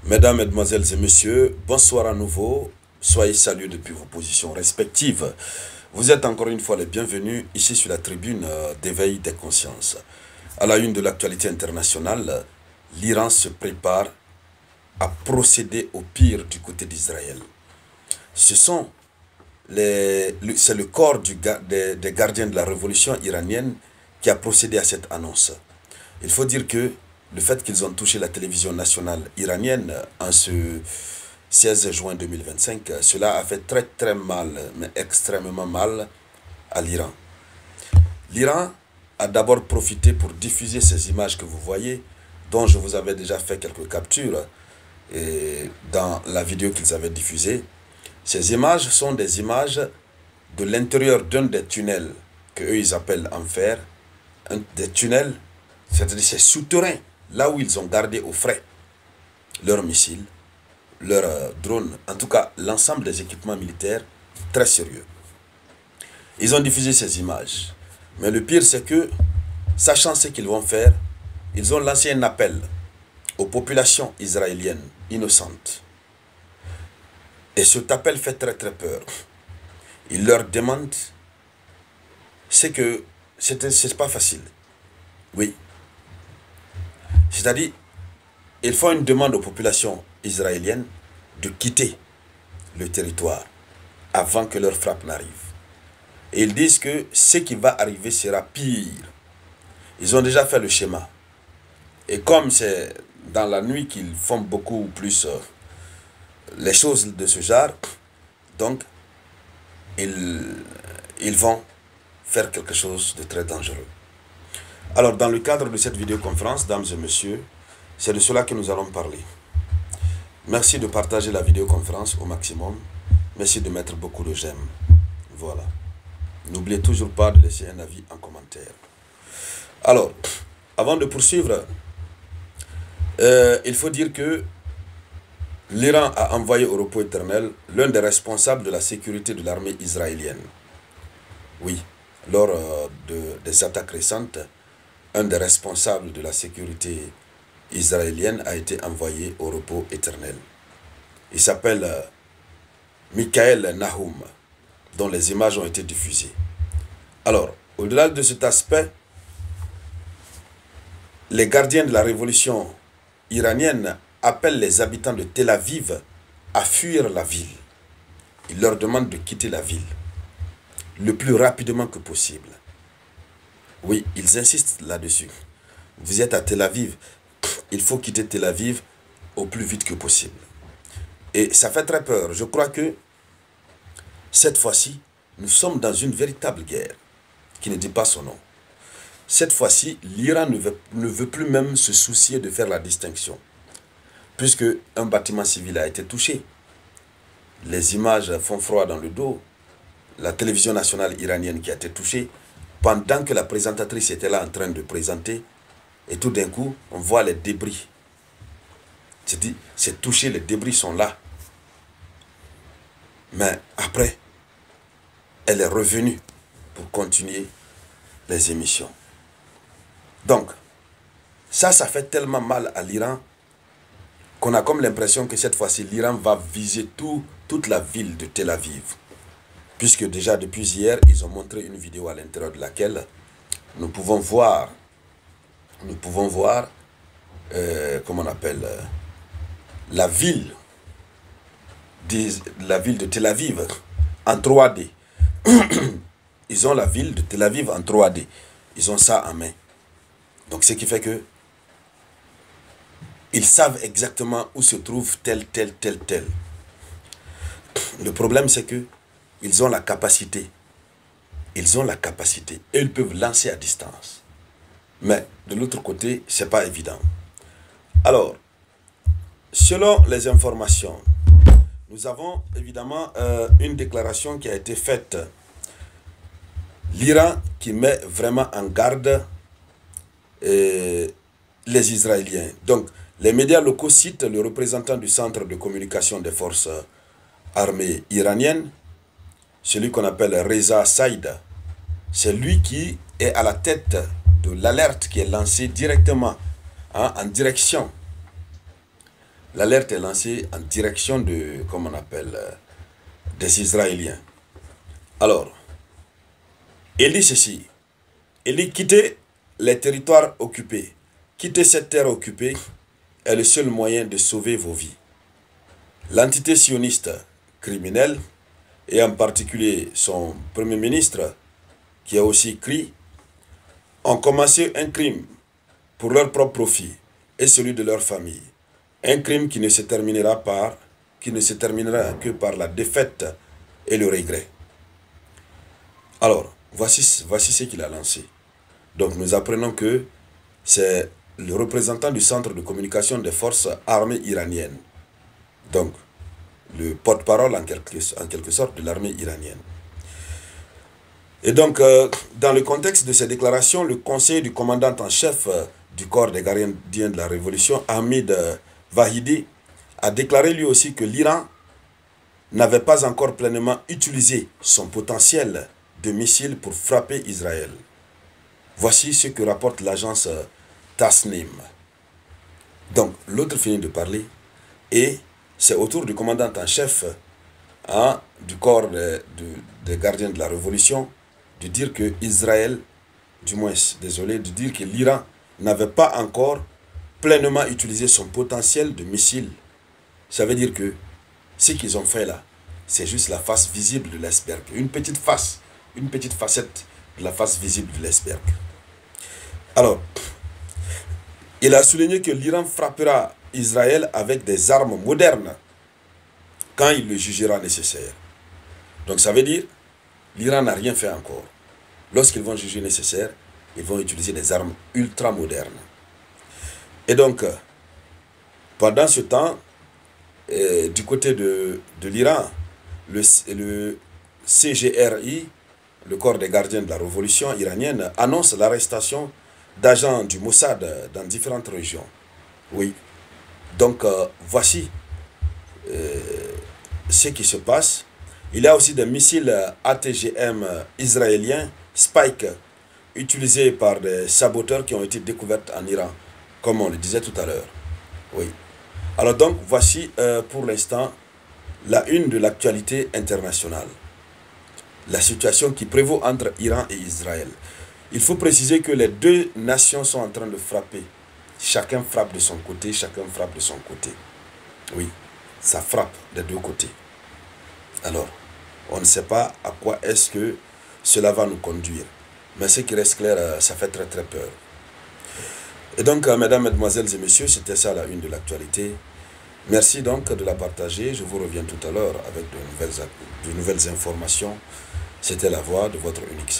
Mesdames, Mesdemoiselles et Messieurs, bonsoir à nouveau. Soyez salués depuis vos positions respectives. Vous êtes encore une fois les bienvenus ici sur la tribune d'éveil des consciences. À la une de l'actualité internationale, l'Iran se prépare à procéder au pire du côté d'Israël. C'est le corps des gardiens de la révolution iranienne qui a procédé à cette annonce. Il faut dire que le fait qu'ils ont touché la télévision nationale iranienne en ce 16 juin 2025, cela a fait très très mal, mais extrêmement mal à l'Iran. L'Iran a d'abord profité pour diffuser ces images que vous voyez, dont je vous avais déjà fait quelques captures dans la vidéo qu'ils avaient diffusée. Ces images sont des images de l'intérieur d'un des tunnels qu'eux ils appellent enfer, des tunnels, c'est-à-dire c'est souterrain, là où ils ont gardé au frais leurs missiles, leurs drones, en tout cas l'ensemble des équipements militaires très sérieux. Ils ont diffusé ces images. Mais le pire c'est que, sachant ce qu'ils vont faire, ils ont lancé un appel aux populations israéliennes innocentes. Et cet appel fait très très peur. Ils leur demandent, c'est pas facile. Oui. C'est-à-dire, ils font une demande aux populations israéliennes de quitter le territoire avant que leur frappe n'arrive. Et ils disent que ce qui va arriver sera pire. Ils ont déjà fait le schéma. Et comme c'est dans la nuit qu'ils font beaucoup plus les choses de ce genre, donc ils vont faire quelque chose de très dangereux. Alors, dans le cadre de cette vidéoconférence, dames et messieurs, c'est de cela que nous allons parler. Merci de partager la vidéoconférence au maximum. Merci de mettre beaucoup de j'aime. Voilà. N'oubliez toujours pas de laisser un avis en commentaire. Alors, avant de poursuivre, il faut dire que l'Iran a envoyé au repos éternel l'un des responsables de la sécurité de l'armée israélienne. Oui, lors des attaques récentes, un des responsables de la sécurité israélienne a été envoyé au repos éternel. Il s'appelle Michael Nahum, dont les images ont été diffusées. Alors, au-delà de cet aspect, les gardiens de la révolution iranienne appellent les habitants de Tel Aviv à fuir la ville. Ils leur demandent de quitter la ville le plus rapidement que possible. Oui, ils insistent là-dessus. Vous êtes à Tel Aviv, il faut quitter Tel Aviv au plus vite que possible. Et ça fait très peur. Je crois que cette fois-ci, nous sommes dans une véritable guerre qui ne dit pas son nom. Cette fois-ci, l'Iran ne veut plus même se soucier de faire la distinction, puisque un bâtiment civil a été touché. Les images font froid dans le dos. La télévision nationale iranienne qui a été touchée, pendant que la présentatrice était là en train de présenter, et tout d'un coup, on voit les débris. C'est touché, les débris sont là. Mais après, elle est revenue pour continuer les émissions. Donc, ça fait tellement mal à l'Iran qu'on a comme l'impression que cette fois-ci, l'Iran va viser toute la ville de Tel Aviv. Puisque déjà depuis hier, ils ont montré une vidéo à l'intérieur de laquelle nous pouvons voir, comment on appelle, la ville de Tel Aviv en 3D. Ils ont la ville de Tel Aviv en 3D. Ils ont ça en main. Donc ce qui fait que ils savent exactement où se trouve tel. Le problème c'est que ils ont la capacité. Ils ont la capacité et ils peuvent lancer à distance. Mais de l'autre côté, c'est pas évident. Alors, selon les informations, nous avons évidemment une déclaration qui a été faite. L'Iran qui met vraiment en garde les Israéliens. Donc, les médias locaux citent le représentant du centre de communication des forces armées iraniennes, celui qu'on appelle Reza Saïd. C'est lui qui est à la tête de l'alerte qui est lancée directement en direction l'alerte est lancée en direction de, comme on appelle, des Israéliens. Alors, il dit ceci. Il dit quitter les territoires occupés. Quitter cette terre occupée est le seul moyen de sauver vos vies. L'entité sioniste criminelle, et en particulier son premier ministre, qui a aussi écrit, ont commencé un crime pour leur propre profit et celui de leur famille. Un crime qui ne se terminera que par la défaite et le regret. Alors, voici ce qu'il a lancé. Donc nous apprenons que c'est le représentant du centre de communication des forces armées iraniennes. Donc, le porte-parole en quelque sorte de l'armée iranienne. Et donc, dans le contexte de ces déclarations, le conseiller du commandant en chef du corps des gardiens de la Révolution, Hamid Vahidi, a déclaré lui aussi que l'Iran n'avait pas encore pleinement utilisé son potentiel de missiles pour frapper Israël. Voici ce que rapporte l'agence Tasnim. Donc, l'autre finit de parler et c'est au tour du commandant en chef du corps des gardiens de la Révolution de dire que Israël, de dire que l'Iran n'avait pas encore pleinement utilisé son potentiel de missiles. Ça veut dire que ce qu'ils ont fait là, c'est juste la face visible de l'iceberg. Une petite facette de la face visible de l'iceberg. Alors, il a souligné que l'Iran frappera Israël avec des armes modernes quand il le jugera nécessaire. Donc ça veut dire, l'Iran n'a rien fait encore. Lorsqu'ils vont juger nécessaire, ils vont utiliser des armes ultra modernes. Et donc, pendant ce temps, du côté de l'Iran, le CGRI, le corps des gardiens de la révolution iranienne, annonce l'arrestation d'agents du Mossad dans différentes régions. Oui. Donc, voici ce qui se passe. Il y a aussi des missiles ATGM israéliens, Spike, utilisés par des saboteurs qui ont été découverts en Iran, comme on le disait tout à l'heure. Oui. Alors donc, voici pour l'instant la une de l'actualité internationale. La situation qui prévaut entre Iran et Israël. Il faut préciser que les deux nations sont en train de frapper. Chacun frappe de son côté, chacun frappe de son côté. Oui, ça frappe des deux côtés. Alors, on ne sait pas à quoi est-ce que cela va nous conduire. Mais ce qui reste clair, ça fait très très peur. Et donc, mesdames, mesdemoiselles et messieurs, c'était ça la une de l'actualité. Merci donc de la partager. Je vous reviens tout à l'heure avec de nouvelles informations. C'était la voix de votre unique